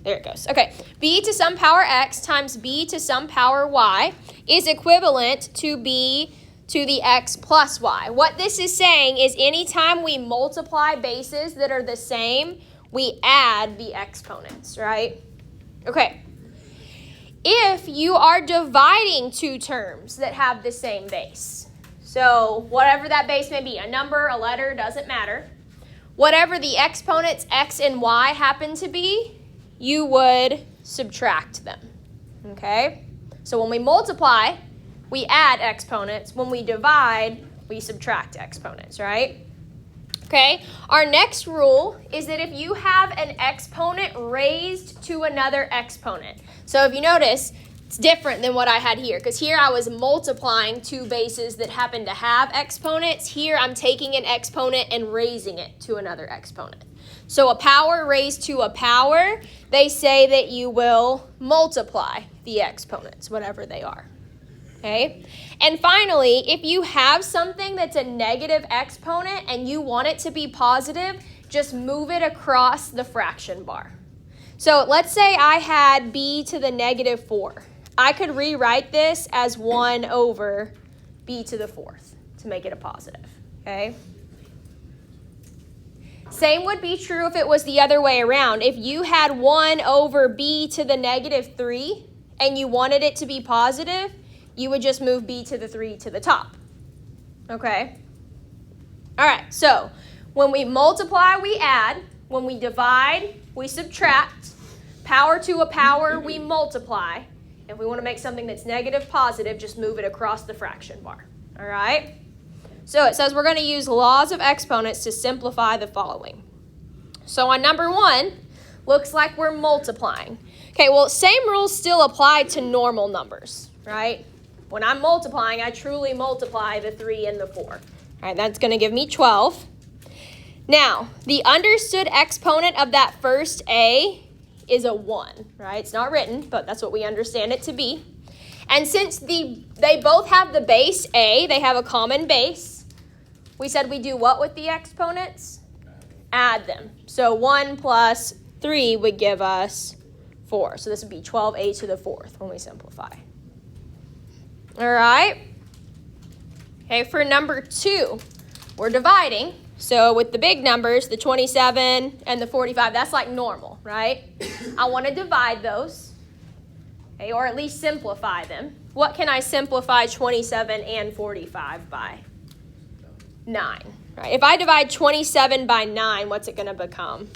There it goes. Okay, b to some power x times b to some power y is equivalent to b to the x plus y. What this is saying is anytime we multiply bases that are the same, we add the exponents, right? Okay. If you are dividing two terms that have the same base, so whatever that base may be, a number, a letter, doesn't matter. Whatever the exponents x and y happen to be, you would subtract them, okay? So when we multiply, we add exponents. When we divide, we subtract exponents, right? Okay, our next rule is that if you have an exponent raised to another exponent. So if you notice, it's different than what I had here, because here I was multiplying two bases that happen to have exponents. Here I'm taking an exponent and raising it to another exponent. So a power raised to a power, they say that you will multiply the exponents, whatever they are. Okay? And finally, if you have something that's a negative exponent and you want it to be positive, just move it across the fraction bar. So let's say I had b to the negative 4. I could rewrite this as 1 over b to the 4th to make it a positive, okay? Same would be true if it was the other way around. If you had 1 over b to the negative 3 and you wanted it to be positive, you would just move b to the 3 to the top, okay? All right, so when we multiply, we add. When we divide, we subtract. Power to a power, we multiply. If we want to make something that's negative positive, just move it across the fraction bar, all right? So it says we're going to use laws of exponents to simplify the following. So on number 1, looks like we're multiplying. Okay, well, same rules still apply to normal numbers, right? When I'm multiplying, I truly multiply the 3 and the 4. All right, that's going to give me 12. Now, the understood exponent of that first a is a 1, right? It's not written, but that's what we understand it to be. And since they both have the base a, they have a common base, we said we do what with the exponents? Add them. So 1 plus 3 would give us 4. So this would be 12a to the 4th when we simplify. All right. Okay, for number 2, we're dividing. So with the big numbers, the 27 and the 45, that's like normal, right? I want to divide those, okay, or at least simplify them. What can I simplify 27 and 45 by? 9, right? If I divide 27 by 9, what's it going to become?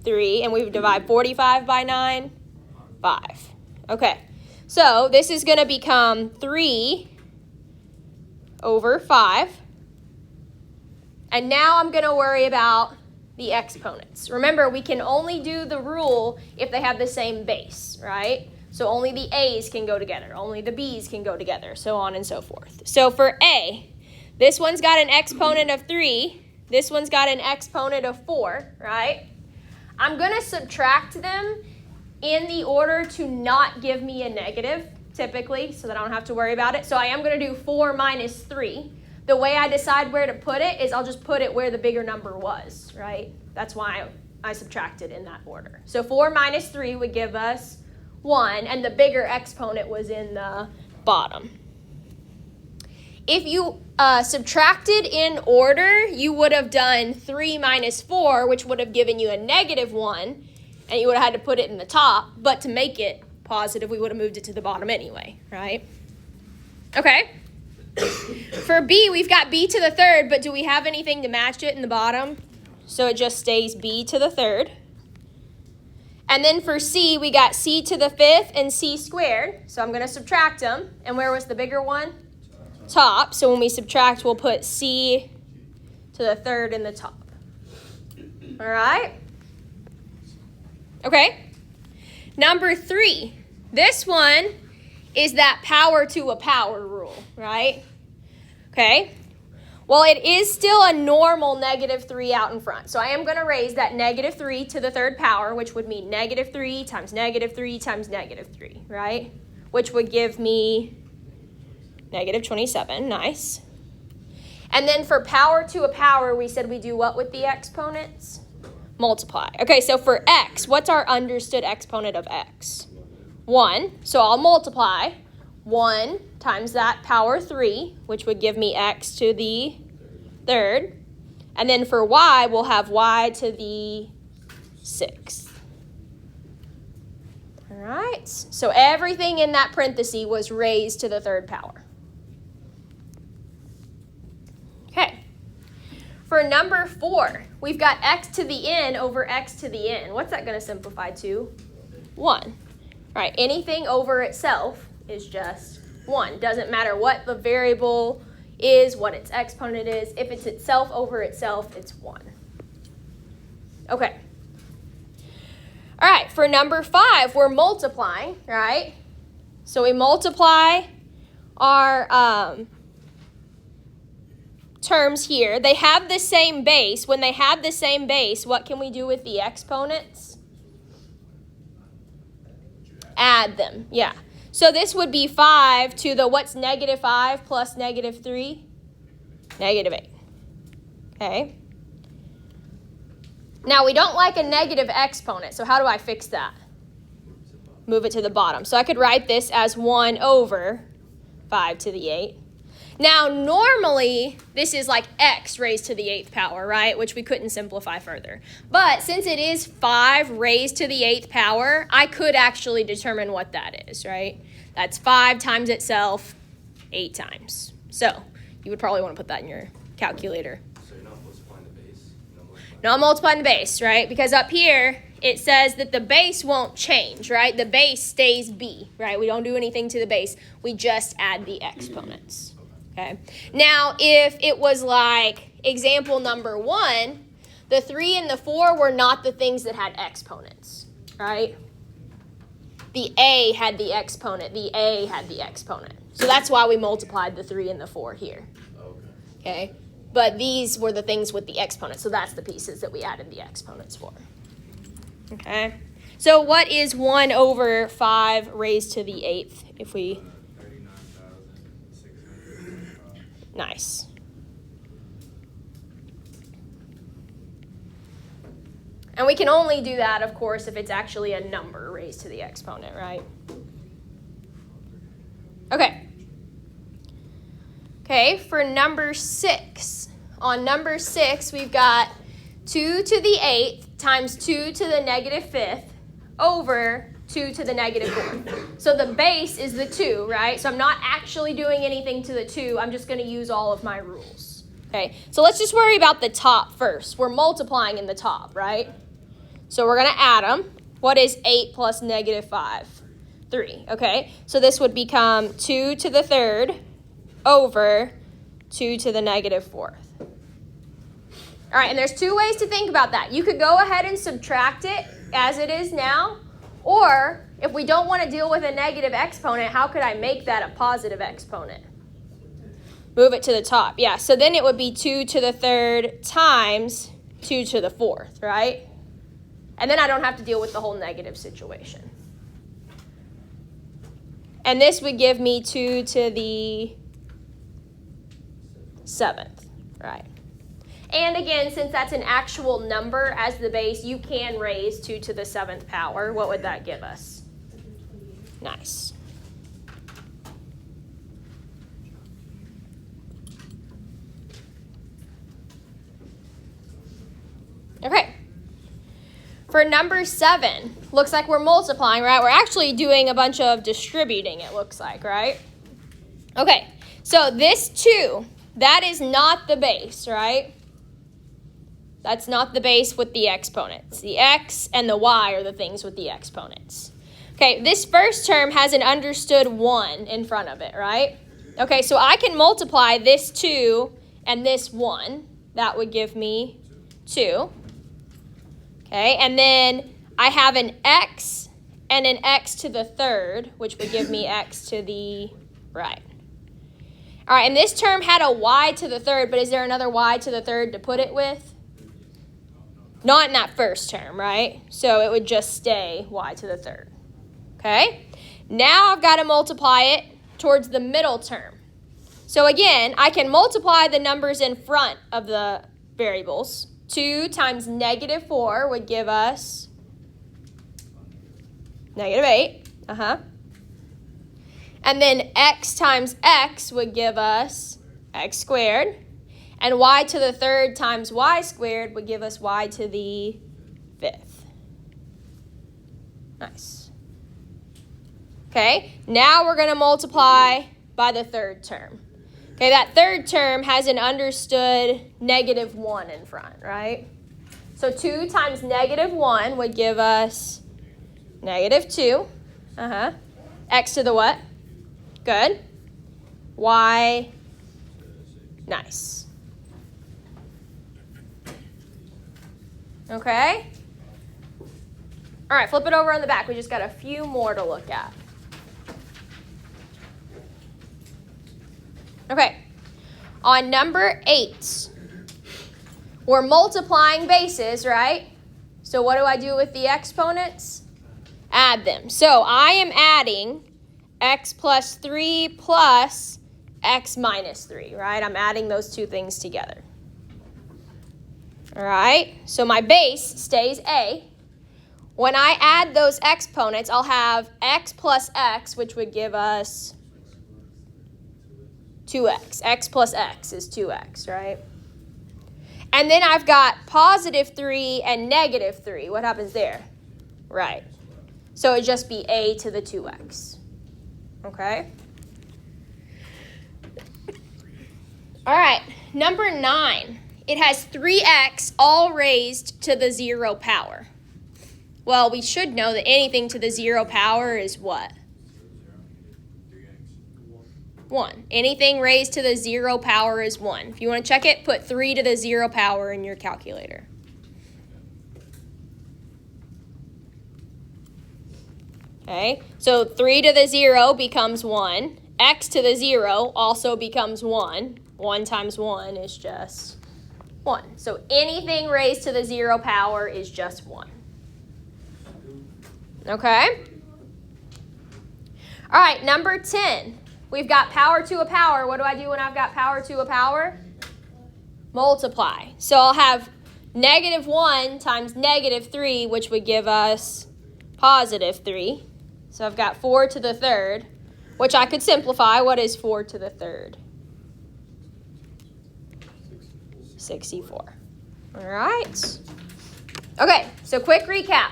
3, and we would divide 45 by 9, 5. Okay, so this is going to become 3 over 5. And now I'm going to worry about the exponents. Remember, we can only do the rule if they have the same base, right? So only the a's can go together. Only the b's can go together, so on and so forth. So for a, this one's got an exponent of 3. This one's got an exponent of 4, right? I'm going to subtract them in the order to not give me a negative, typically, so that I don't have to worry about it. So I am going to do 4 minus 3. The way I decide where to put it is I'll just put it where the bigger number was, right? That's why I subtracted in that order. So 4 minus 3 would give us 1, and the bigger exponent was in the bottom. If you subtracted in order, you would have done 3 minus 4, which would have given you a negative 1, and you would have had to put it in the top. But to make it positive, we would have moved it to the bottom anyway, right? Okay. For b, we've got b to the 3rd, but do we have anything to match it in the bottom? So it just stays b to the 3rd. And then for c, we got c to the 5th and c squared. So I'm going to subtract them. And where was the bigger one? Top. So when we subtract, we'll put c to the 3rd in the top. All right? Okay. Number 3. This one is that power to a power rule, right? Okay. Well, it is still a normal negative 3 out in front. So I am going to raise that negative 3 to the 3rd power, which would mean negative 3 times negative 3 times negative 3, right? Which would give me negative 27. Nice. And then for power to a power, we said we do what with the exponents? multiply. Okay, so for x, what's our understood exponent of x? 1. So I'll multiply 1 times that power 3, which would give me x to the third. And then for y, we'll have y to the 6th. All right, so everything in that parenthesis was raised to the third power. Okay, for number 4, we've got x to the n over x to the n. What's that going to simplify to? 1. All right, anything over itself is just 1. Doesn't matter what the variable is, what its exponent is. If it's itself over itself, it's 1. Okay. All right, for number 5, we're multiplying, right? So we multiply our terms here. They have the same base. When they have the same base, what can we do with the exponents? Add them, yeah. So this would be 5 to the, what's negative 5 plus negative 3? Negative 8. Okay. Now, we don't like a negative exponent, so how do I fix that? Move it to the bottom. So I could write this as 1 over 5 to the 8. Now, normally, this is like x raised to the 8th power, right? Which we couldn't simplify further. But since it is 5 raised to the 8th power, I could actually determine what that is, right? That's 5 times itself 8 times. So you would probably want to put that in your calculator. So you're not multiplying the base? Not multiplying the base, right? Because up here, it says that the base won't change, right? The base stays b, right? We don't do anything to the base. We just add the exponents, okay? Now, if it was like example number 1, the 3 and the 4 were not the things that had exponents, right? The a had the exponent. The a had the exponent. So that's why we multiplied the 3 and the 4 here, okay? But these were the things with the exponents, so that's the pieces that we added the exponents for. Okay? So what is 1 over 5 raised to the 8th if we... 39,600. Nice. And we can only do that, of course, if it's actually a number raised to the exponent, right? Okay. Okay, for number 6. On number 6, we've got 2 to the 8th times 2 to the negative 5th over 2 to the negative 4th. So the base is the 2, right? So I'm not actually doing anything to the 2. I'm just going to use all of my rules. Okay, so let's just worry about the top first. We're multiplying in the top, right? So we're going to add them. What is 8 plus negative 5? 3, okay? So this would become 2 to the 3rd over 2 to the negative 4th. All right, and there's 2 ways to think about that. You could go ahead and subtract it as it is now, or if we don't want to deal with a negative exponent, how could I make that a positive exponent? Move it to the top. Yeah, so then it would be 2 to the 3rd times 2 to the 4th, right? And then I don't have to deal with the whole negative situation. And this would give me 2 to the 7th, right? And again, since that's an actual number as the base, you can raise 2 to the 7th power. What would that give us? Nice. Okay. For number 7, looks like we're multiplying, right? We're actually doing a bunch of distributing, it looks like, right? Okay, so this 2, that is not the base, right? That's not the base with the exponents. The x and the y are the things with the exponents. Okay, this first term has an understood 1 in front of it, right? Okay, so I can multiply this 2 and this 1. That would give me 2. Okay, and then I have an x and an x to the 3rd, which would give me x to the right. All right, and this term had a y to the 3rd, but is there another y to the 3rd to put it with? Not in that first term, right? So it would just stay y to the 3rd. Okay? Now I've got to multiply it towards the middle term. So again, I can multiply the numbers in front of the variables, 2 times negative 4 would give us negative 8. And then x times x would give us x squared. And y to the third times y squared would give us y to the fifth. Nice. Okay, now we're going to multiply by the third term. Okay, that third term has an understood negative 1 in front, right? So 2 times negative 1 would give us negative 2. X to the what? Good. Y. Nice. Okay. All right, flip it over on the back. We just got a few more to look at. Okay. On number 8, we're multiplying bases, right? So what do I do with the exponents? Add them. So I am adding x plus 3 plus x minus 3, right? I'm adding those two things together. All right, so my base stays a. When I add those exponents, I'll have x plus x, which would give us 2x. X plus x is 2x, right? And then I've got positive 3 and negative 3. What happens there? Right. So it'd just be a to the 2x. Okay? All right, number 9. It has 3x all raised to the 0 power. Well, we should know that anything to the 0 power is what? 1. Anything raised to the 0 power is 1. If you want to check it, put 3 to the 0 power in your calculator. Okay, so 3 to the 0 becomes 1. X to the 0 also becomes 1. 1 times 1 is just 1. So anything raised to the 0 power is just 1. Okay? All right, number 10. We've got power to a power. What do I do when I've got power to a power? Multiply. So I'll have negative 1 times negative 3, which would give us positive 3. So I've got 4 to the third, which I could simplify. What is 4 to the third? 64. All right. Okay, so quick recap.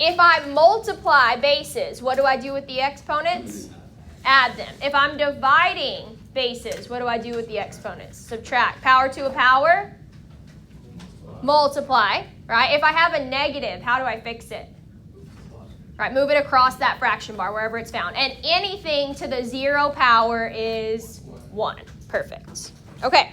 If I multiply bases, what do I do with the exponents? Add them. If I'm dividing bases, what do I do with the exponents? Subtract. Power to a power? Multiply. Right? If I have a negative, how do I fix it? Right, move it across that fraction bar, wherever it's found. And anything to the 0 power is 1. Perfect. Okay.